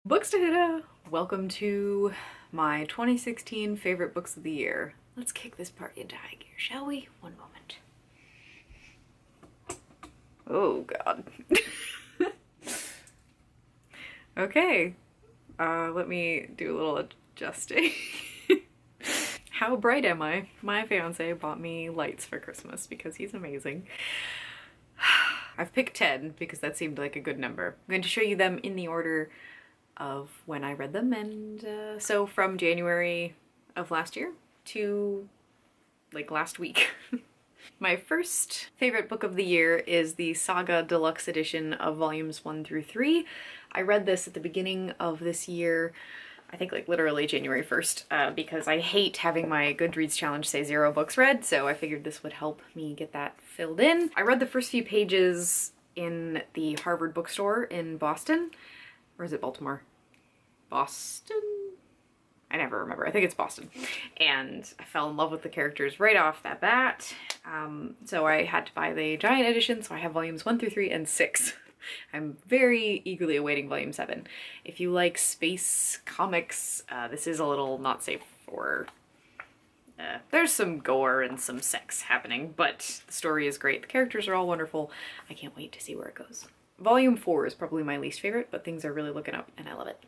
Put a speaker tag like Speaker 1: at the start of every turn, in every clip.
Speaker 1: Booksta! Welcome to my 2016 favorite books of the year. Let's kick this party into high gear, shall we? One moment. Oh god. Okay, let me do a little adjusting. How bright am I? My fiance bought me lights for Christmas because he's amazing. I've picked 10 because that seemed like a good number. I'm going to show you them in the order of when I read them, and so from January of last year to like last week. My first favorite book of the year is the Saga Deluxe Edition of volumes 1 through 3. I read this at the beginning of this year, I think like literally January 1st, because I hate having my Goodreads challenge say 0 books read, so I figured this would help me get that filled in. I read the first few pages in the Harvard bookstore in Boston. Or is it Baltimore? Boston? I never remember. I think it's Boston. And I fell in love with the characters right off that bat. So I had to buy the giant edition, so I have volumes 1 through 3 and 6. I'm very eagerly awaiting volume 7. If you like space comics, this is a little not safe for... there's some gore and some sex happening, but the story is great. The characters are all wonderful. I can't wait to see where it goes. Volume 4 is probably my least favorite, but things are really looking up and I love it.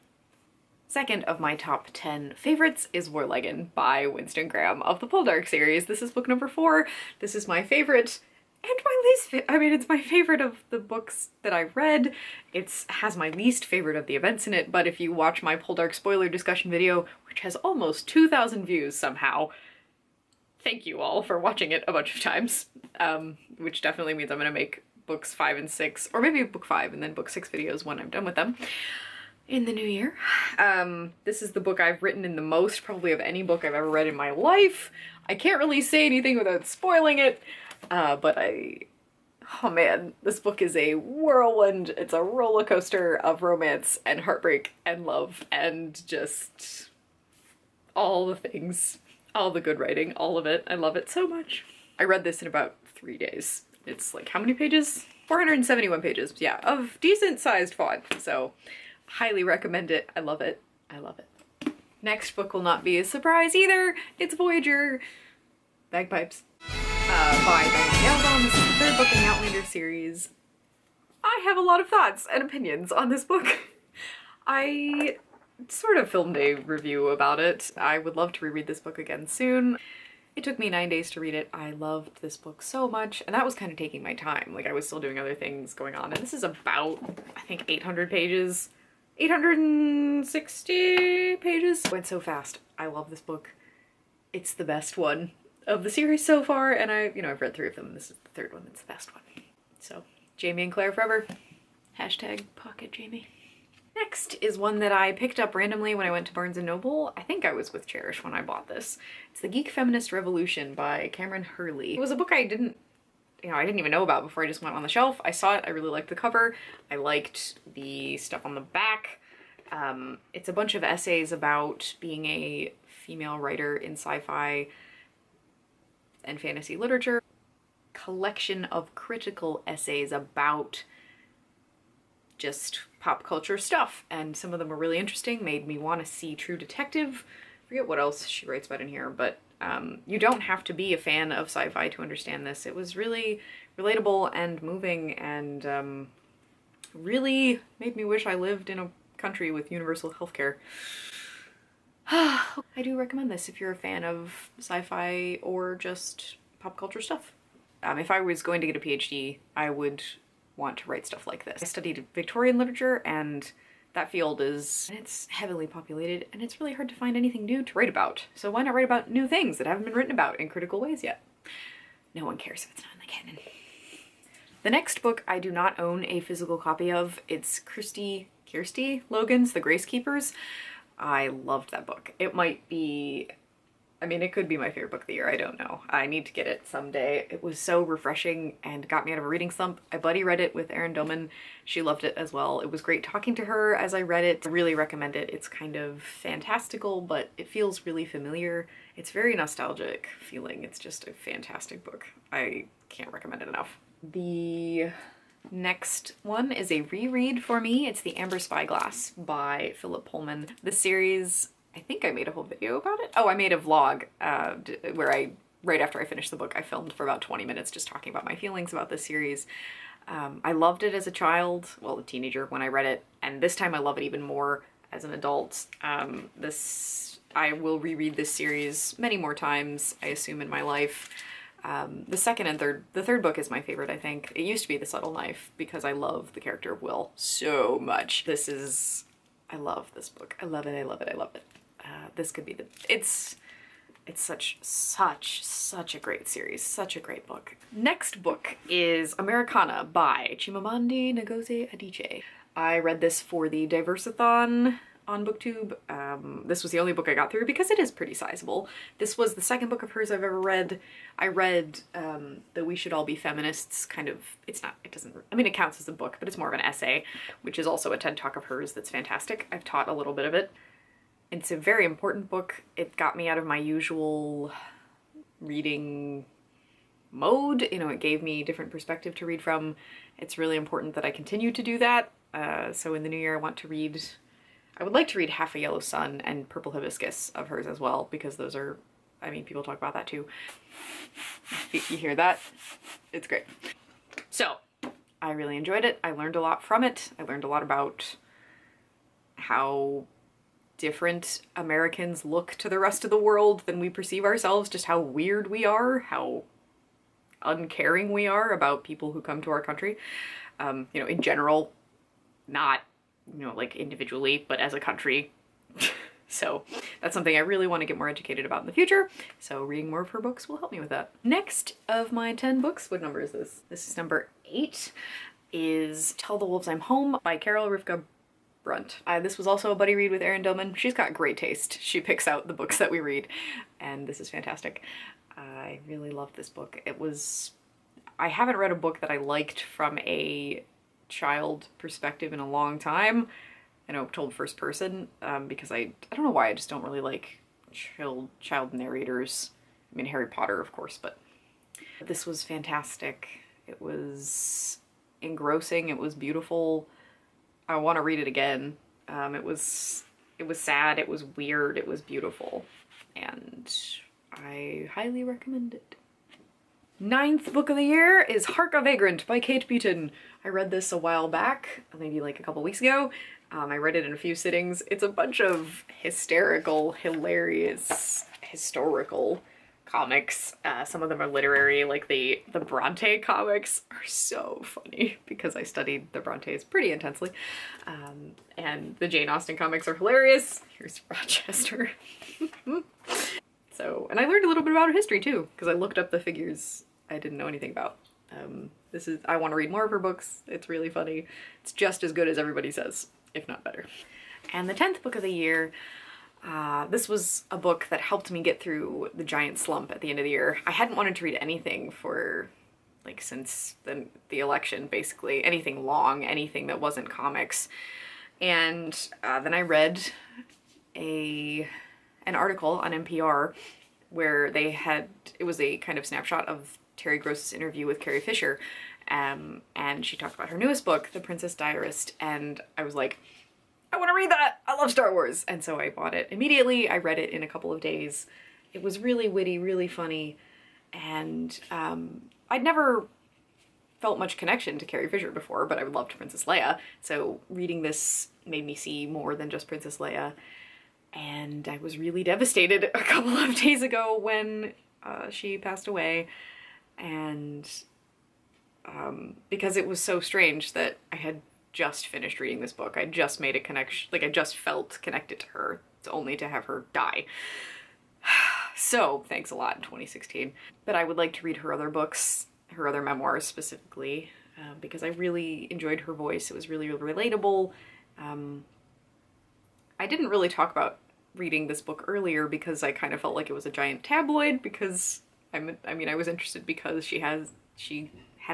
Speaker 1: Second of my top 10 favorites is Warleggan by Winston Graham of the Poldark series. This is book number 4. This is my favorite and my least favorite. I mean, it's my favorite of the books that I read. It has my least favorite of the events in it, but if you watch my Poldark spoiler discussion video, which has almost 2,000 views somehow, thank you all for watching it a bunch of times, which definitely means I'm gonna make books 5 and 6, or maybe book 5 and then book 6 videos when I'm done with them in the new year. This is the book I've written in the most, probably of any book I've ever read in my life. I can't really say anything without spoiling it, but oh man, this book is a whirlwind. It's a roller coaster of romance and heartbreak and love and just all the things, all the good writing, all of it. I love it so much. I read this in about 3 days. It's like, how many pages? 471 pages, yeah, of decent sized font. So highly recommend it. I love it. I love it. Next book will not be a surprise either. It's Voyager, Bagpipes, by Diane Gale. This is the 3rd book in the Outlander series. I have a lot of thoughts and opinions on this book. I sort of filmed a review about it. I would love to reread this book again soon. It took me 9 days to read it. I loved this book so much, and that was kind of taking my time. Like, I was still doing other things going on, and this is about, I think, 800 pages. 860 pages. It went so fast. I love this book. It's the best one of the series so far, and I've read 3 of them. This is the 3rd one that's the best one. So, Jamie and Claire forever. Hashtag pocket Jamie. Next is one that I picked up randomly when I went to Barnes & Noble. I think I was with Cherish when I bought this. It's The Geek Feminist Revolution by Cameron Hurley. It was a book I didn't even know about before I just went on the shelf. I saw it, I really liked the cover. I liked the stuff on the back. It's a bunch of essays about being a female writer in sci-fi and fantasy literature. Collection of critical essays about just pop culture stuff, and some of them were really interesting, made me want to see True Detective. I forget what else she writes about in here, but you don't have to be a fan of sci-fi to understand this. It was really relatable and moving, and really made me wish I lived in a country with universal healthcare. I do recommend this if you're a fan of sci-fi or just pop culture stuff. If I was going to get a PhD, I would want to write stuff like this. I studied Victorian literature, and that field it's heavily populated, and it's really hard to find anything new to write about. So why not write about new things that haven't been written about in critical ways yet? No one cares if it's not in the canon. The next book I do not own a physical copy of. It's Kirsty Logan's The Grace Keepers. I loved that book. It might be, it could be my favorite book of the year. I don't know. I need to get it someday. It was so refreshing and got me out of a reading slump. I buddy read it with Erin Dillman. She loved it as well. It was great talking to her as I read it. I really recommend it. It's kind of fantastical, but it feels really familiar. It's very nostalgic feeling. It's just a fantastic book. I can't recommend it enough. The Next one is a reread for me. It's The Amber Spyglass by Philip Pullman. The series, I think I made a whole video about it. Oh, I made a vlog where right after I finished the book, I filmed for about 20 minutes just talking about my feelings about this series. I loved it as a child, well, a teenager when I read it, and this time I love it even more as an adult. I will reread this series many more times, I assume, in my life. The third book is my favorite, I think. It used to be The Subtle Knife because I love the character of Will so much. I love this book. I love it, I love it, I love it. This could be it's such a great series, such a great book. Next book is Americanah by Chimamanda Ngozi Adichie. I read this for the Diversathon on BookTube. This was the only book I got through because it is pretty sizable. This was the second book of hers I've ever read. I read the We Should All Be Feminists kind of, it counts as a book, but it's more of an essay, which is also a TED Talk of hers that's fantastic. I've taught a little bit of it. It's a very important book. It got me out of my usual reading mode. You know, it gave me a different perspective to read from. It's really important that I continue to do that. So in the new year I would like to read Half a Yellow Sun and Purple Hibiscus of hers as well, because those are, people talk about that too. You hear that? It's great. So, I really enjoyed it. I learned a lot from it. I learned a lot about how different Americans look to the rest of the world than we perceive ourselves, just how weird we are, how uncaring we are about people who come to our country. In general, not, like individually, but as a country. So that's something I really want to get more educated about in the future. So reading more of her books will help me with that. Next of my 10 books, what number is this? This is number 8, is Tell the Wolves I'm Home by Carol Rivka Brunt. This was also a buddy read with Erin Dillman. She's got great taste. She picks out the books that we read, and this is fantastic. I really loved this book. I haven't read a book that I liked from a child perspective in a long time, told first person, because I don't know why, I just don't really like child narrators. Harry Potter, of course, but this was fantastic. It was engrossing. It was beautiful. I want to read it again. It was sad, it was weird, it was beautiful, and I highly recommend it. 9th book of the year is Hark a Vagrant by Kate Beaton. I read this a while back, maybe like a couple weeks ago. I read it in a few sittings. It's a bunch of hysterical, hilarious, historical comics. Some of them are literary, like the Bronte comics are so funny because I studied the Brontes pretty intensely. And the Jane Austen comics are hilarious. Here's Rochester. And I learned a little bit about her history too, because I looked up the figures I didn't know anything about. I want to read more of her books. It's really funny. It's just as good as everybody says, if not better. And the 10th book of the year, this was a book that helped me get through the giant slump at the end of the year. I hadn't wanted to read anything since the election, basically. Anything long, anything that wasn't comics. And then I read an article on NPR where it was a kind of snapshot of Terry Gross's interview with Carrie Fisher. And she talked about her newest book, The Princess Diarist, and I was like, I want to read that! I love Star Wars! And so I bought it immediately. I read it in a couple of days. It was really witty, really funny, and I'd never felt much connection to Carrie Fisher before, but I loved Princess Leia, so reading this made me see more than just Princess Leia, and I was really devastated a couple of days ago when she passed away, and because it was so strange that I had just finished reading this book. I just made a connection, I just felt connected to her, only to have her die. So, thanks a lot in 2016. But I would like to read her other books, her other memoirs specifically, because I really enjoyed her voice. It was really, really relatable. I didn't really talk about reading this book earlier because I kind of felt like it was a giant tabloid, because, I was interested because she had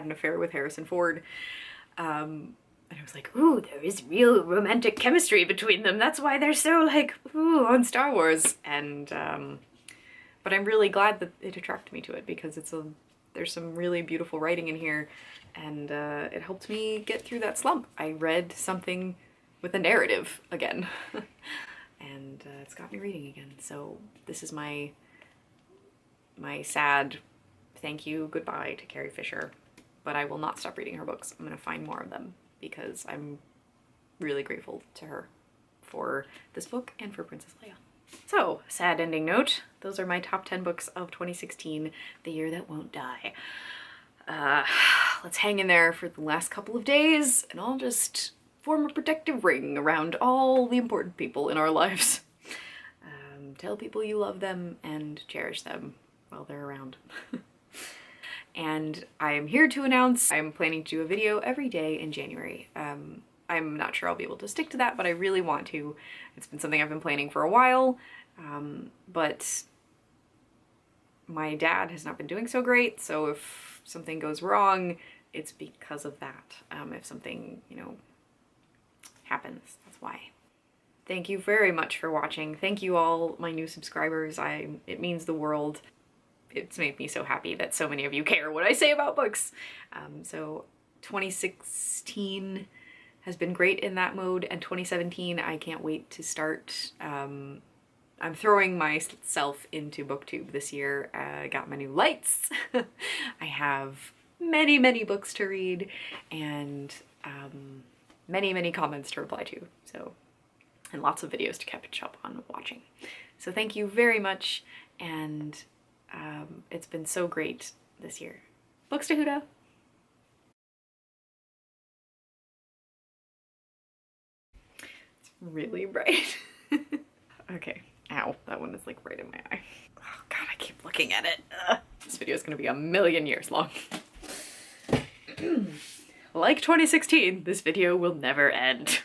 Speaker 1: an affair with Harrison Ford. And I was like, ooh, there is real romantic chemistry between them. That's why they're so, on Star Wars. And, but I'm really glad that it attracted me to it, because it's There's some really beautiful writing in here, and it helped me get through that slump. I read something with a narrative again, and it's got me reading again. So this is my sad thank you goodbye to Carrie Fisher, but I will not stop reading her books. I'm gonna find more of them because I'm really grateful to her for this book and for Princess Leia. So, sad ending note, those are my top 10 books of 2016, the year that won't die. Let's hang in there for the last couple of days, and I'll just form a protective ring around all the important people in our lives. Tell people you love them and cherish them while they're around. And I'm here to announce I'm planning to do a video every day in January. I'm not sure I'll be able to stick to that, but I really want to. It's been something I've been planning for a while, but my dad has not been doing so great, so if something goes wrong, it's because of that. If something, you know, happens, that's why. Thank you very much for watching. Thank you all, my new subscribers. It means the world. It's made me so happy that so many of you care what I say about books. So 2016 has been great in that mode, and 2017 I can't wait to start. I'm throwing myself into booktube this year. I got my new lights. I have many, many books to read, and many, many comments to reply to. So, and lots of videos to catch up on watching. So thank you very much, and it's been so great this year. Books to Huda! It's really bright. Okay. Ow, that one is like right in my eye. Oh god, I keep looking at it. Ugh. This video is gonna be a million years long. Like 2016, this video will never end.